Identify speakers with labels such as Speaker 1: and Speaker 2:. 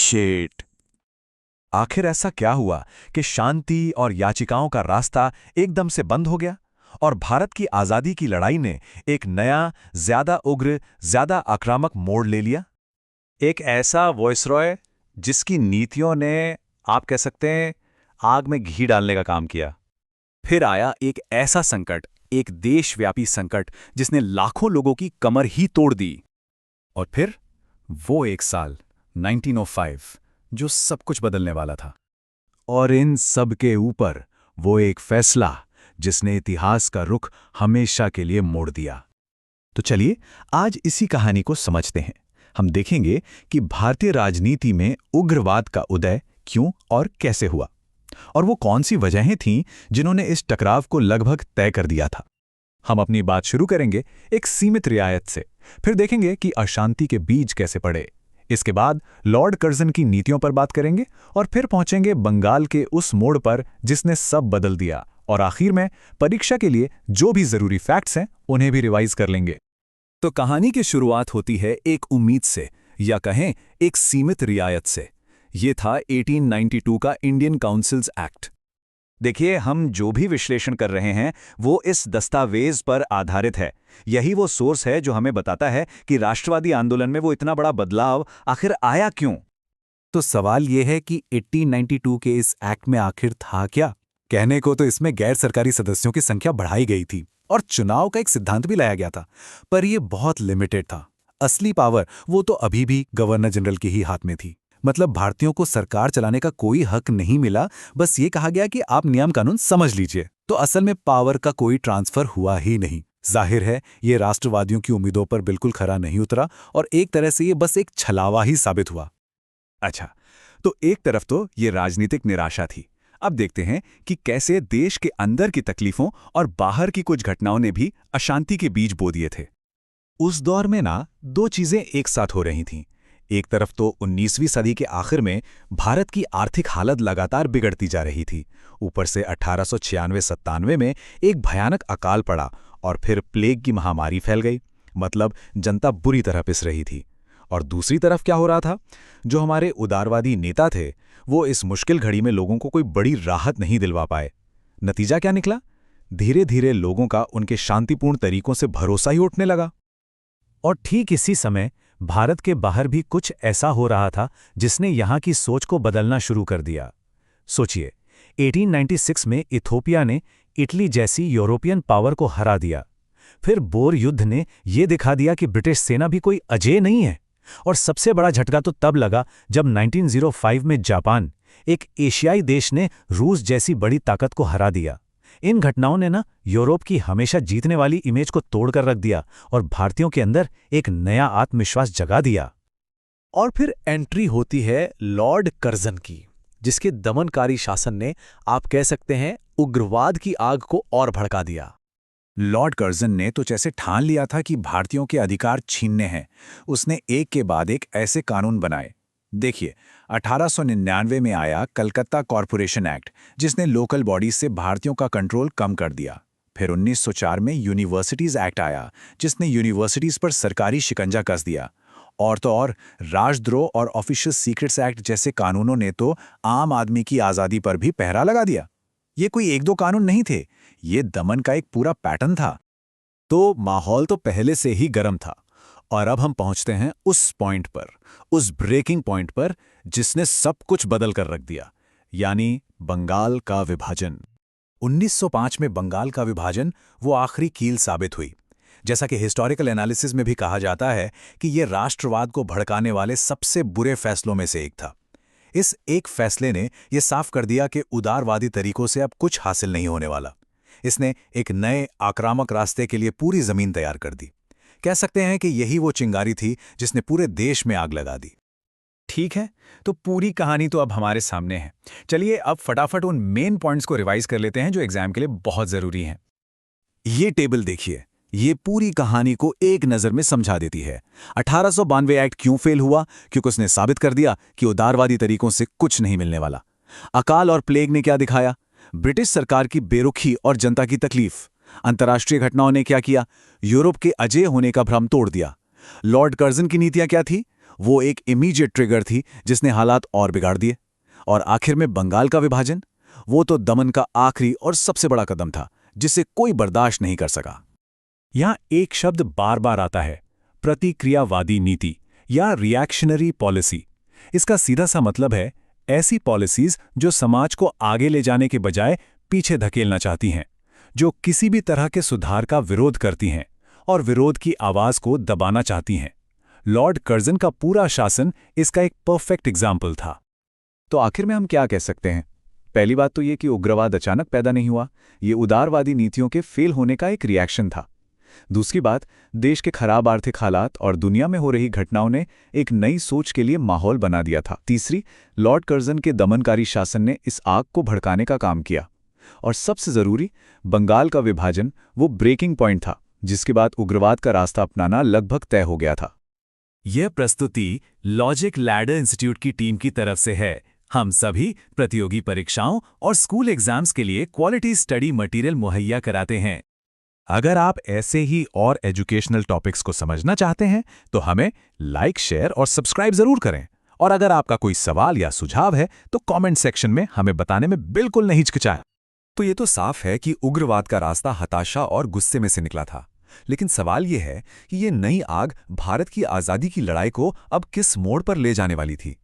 Speaker 1: Shit. आखिर ऐसा क्या हुआ कि शांति और याचिकाओं का रास्ता एकदम से बंद हो गया और भारत की आजादी की लड़ाई ने एक नया, ज्यादा उग्र, ज्यादा आक्रामक मोड़ ले लिया?
Speaker 2: एक ऐसा वॉइसरॉय जिसकी नीतियों ने, आप कह सकते हैं, आग में घी डालने का काम किया। फिर आया एक ऐसा संकट, एक देशव्यापी संकट जिसने लाखों लोगों की कमर ही तोड़ दी। और फिर वो एक साल 1905 जो सब कुछ बदलने वाला था।
Speaker 1: और इन सब के ऊपर वो एक फैसला जिसने इतिहास का रुख हमेशा के लिए मोड़ दिया।
Speaker 3: तो चलिए आज इसी कहानी को समझते हैं। हम देखेंगे कि भारतीय राजनीति में उग्रवाद का उदय क्यों और कैसे हुआ, और वो कौन सी वजहें थीं जिन्होंने इस टकराव को लगभग तय कर दिया था। हम अपनी बात शुरू करेंगे एक सीमित रियायत से, फिर देखेंगे कि अशांति के बीज कैसे पड़े। इसके बाद लॉर्ड कर्जन की नीतियों पर बात करेंगे और फिर पहुंचेंगे बंगाल के उस मोड़ पर जिसने सब बदल दिया, और आखिर में परीक्षा के लिए जो भी जरूरी फैक्ट्स हैं उन्हें भी रिवाइज कर लेंगे।
Speaker 2: तो कहानी की शुरुआत होती है एक उम्मीद से, या कहें एक सीमित रियायत से। ये था 1892 का इंडियन काउंसिल्स एक्ट। देखिए, हम जो भी विश्लेषण कर रहे हैं वो इस दस्तावेज पर आधारित है। यही वो सोर्स है जो हमें बताता है कि राष्ट्रवादी आंदोलन में वो इतना बड़ा बदलाव आखिर आया क्यों।
Speaker 3: तो सवाल यह है कि 1892 के इस एक्ट में आखिर था क्या? कहने को तो इसमें गैर सरकारी सदस्यों की संख्या बढ़ाई गई थी और चुनाव का एक सिद्धांत भी लाया गया था, पर यह बहुत लिमिटेड था। असली पावर वो तो अभी भी गवर्नर जनरल के ही हाथ में थी। मतलब भारतीयों को सरकार चलाने का कोई हक नहीं मिला, बस ये कहा गया कि आप नियम कानून समझ लीजिए। तो असल में पावर का कोई ट्रांसफर हुआ ही नहीं। जाहिर है ये राष्ट्रवादियों की उम्मीदों पर बिल्कुल खरा नहीं उतरा और एक तरह से ये बस एक छलावा ही साबित हुआ।
Speaker 2: अच्छा, तो एक तरफ तो ये राजनीतिक निराशा थी। अब देखते हैं कि कैसे देश के अंदर की तकलीफों और बाहर की कुछ घटनाओं ने भी अशांति के बीज बो दिए थे।
Speaker 3: उस दौर में ना दो चीजें एक साथ हो रही थीं। एक तरफ तो 19वीं सदी के आखिर में भारत की आर्थिक हालत लगातार बिगड़ती जा रही थी। ऊपर से 1896-97 में एक भयानक अकाल पड़ा और फिर प्लेग की महामारी फैल गई। मतलब जनता बुरी तरह पिस रही थी। और दूसरी तरफ क्या हो रहा था? जो हमारे उदारवादी नेता थे वो इस मुश्किल घड़ी में लोगों को कोई बड़ी राहत नहीं दिलवा पाए। नतीजा क्या निकला? धीरे धीरे लोगों का उनके शांतिपूर्ण तरीकों से भरोसा ही उठने लगा।
Speaker 4: और ठीक इसी समय भारत के बाहर भी कुछ ऐसा हो रहा था जिसने यहाँ की सोच को बदलना शुरू कर दिया। सोचिए, 1896 में इथोपिया ने इटली जैसी यूरोपियन पावर को हरा दिया। फिर बोर युद्ध ने यह दिखा दिया कि ब्रिटिश सेना भी कोई अजेय नहीं है। और सबसे बड़ा झटका तो तब लगा जब 1905 में जापान, एक एशियाई देश, ने रूस जैसी बड़ी ताकत को हरा दिया। इन घटनाओं ने यूरोप की हमेशा जीतने वाली इमेज को तोड़कर रख दिया और भारतीयों के अंदर एक नया आत्मविश्वास जगा दिया।
Speaker 3: और फिर एंट्री होती है लॉर्ड कर्जन की, जिसके दमनकारी शासन ने, आप कह सकते हैं, उग्रवाद की आग को और भड़का दिया।
Speaker 1: लॉर्ड कर्जन ने तो जैसे ठान लिया था कि भारतीयों के अधिकार छीनने हैं। उसने एक के बाद एक ऐसे कानून बनाए। देखिए, 1899 में आया कलकत्ता कॉरपोरेशन एक्ट, जिसने लोकल बॉडीज से भारतीयों का कंट्रोल कम कर दिया। फिर 1904 में यूनिवर्सिटीज एक्ट आया, जिसने यूनिवर्सिटीज पर सरकारी शिकंजा कस दिया। और तो और राजद्रोह और ऑफिशियल सीक्रेट्स एक्ट जैसे कानूनों ने तो आम आदमी की आज़ादी पर भी पहरा लगा दिया। ये कोई एक दो कानून नहीं थे, ये दमन का एक पूरा पैटर्न था।
Speaker 3: तो माहौल तो पहले से ही गर्म था, और अब हम पहुंचते हैं उस पॉइंट पर, उस ब्रेकिंग पॉइंट पर जिसने सब कुछ बदल कर रख दिया, यानी बंगाल का विभाजन। 1905 में बंगाल का विभाजन वो आखिरी कील साबित हुई। जैसा कि हिस्टोरिकल एनालिसिस में भी कहा जाता है कि यह राष्ट्रवाद को भड़काने वाले सबसे बुरे फैसलों में से एक था। इस एक फैसले ने यह साफ कर दिया कि उदारवादी तरीकों से अब कुछ हासिल नहीं होने वाला। इसने एक नए आक्रामक रास्ते के लिए पूरी जमीन तैयार कर दी। कह सकते हैं कि यही वो चिंगारी थी जिसने पूरे देश में आग लगा दी।
Speaker 2: ठीक है, तो पूरी कहानी तो अब हमारे सामने है। चलिए अब फटाफट उन मेन पॉइंट्स को रिवाइज कर लेते हैं जो एग्जाम के लिए बहुत जरूरी हैं।
Speaker 3: ये टेबल देखिए, ये पूरी कहानी को एक नज़र में समझा देती है। 1892 एक्ट क्यों फेल हुआ? क्योंकि उसने साबित कर दिया कि उदारवादी तरीकों से कुछ नहीं मिलने वाला। अकाल और प्लेग ने क्या दिखाया? ब्रिटिश सरकार की बेरुखी और जनता की तकलीफ। अंतर्राष्ट्रीय घटनाओं ने क्या किया? यूरोप के अजेय होने का भ्रम तोड़ दिया। लॉर्ड कर्जन की नीतियां क्या थी? वो एक इमीडिएट ट्रिगर थी जिसने हालात और बिगाड़ दिए। और आखिर में बंगाल का विभाजन, वो तो दमन का आखिरी और सबसे बड़ा कदम था जिसे कोई बर्दाश्त नहीं कर सका।
Speaker 4: यहां एक शब्द बार बार आता है, प्रतिक्रियावादी नीति या रिएक्शनरी पॉलिसी। इसका सीधा सा मतलब है ऐसी पॉलिसीज जो समाज को आगे ले जाने के बजाय पीछे धकेलना चाहती हैं, जो किसी भी तरह के सुधार का विरोध करती हैं और विरोध की आवाज को दबाना चाहती हैं। लॉर्ड कर्जन का पूरा शासन इसका एक परफेक्ट एग्जाम्पल था।
Speaker 1: तो आखिर में हम क्या कह सकते हैं? पहली बात तो ये कि उग्रवाद अचानक पैदा नहीं हुआ, ये उदारवादी नीतियों के फेल होने का एक रिएक्शन था। दूसरी बात, देश के खराब आर्थिक हालात और दुनिया में हो रही घटनाओं ने एक नई सोच के लिए माहौल बना दिया था। तीसरी, लॉर्ड कर्जन के दमनकारी शासन ने इस आग को भड़काने का काम किया। और सबसे जरूरी, बंगाल का विभाजन वो ब्रेकिंग पॉइंट था जिसके बाद उग्रवाद का रास्ता अपनाना लगभग तय हो गया था।
Speaker 2: यह प्रस्तुति लॉजिक लैडर इंस्टीट्यूट की टीम की तरफ से है। हम सभी प्रतियोगी परीक्षाओं और स्कूल एग्जाम्स के लिए क्वालिटी स्टडी मटेरियल मुहैया कराते हैं।
Speaker 3: अगर आप ऐसे ही और एजुकेशनल टॉपिक्स को समझना चाहते हैं तो हमें लाइक, शेयर और सब्सक्राइब जरूर करें। और अगर आपका कोई सवाल या सुझाव है तो कमेंट सेक्शन में हमें बताने में बिल्कुल नहीं हिचकिचाएं।
Speaker 2: तो ये तो साफ है कि उग्रवाद का रास्ता हताशा और गुस्से में से निकला था। लेकिन सवाल ये है कि ये नई आग भारत की आज़ादी की लड़ाई को अब किस मोड़ पर ले जाने वाली थी।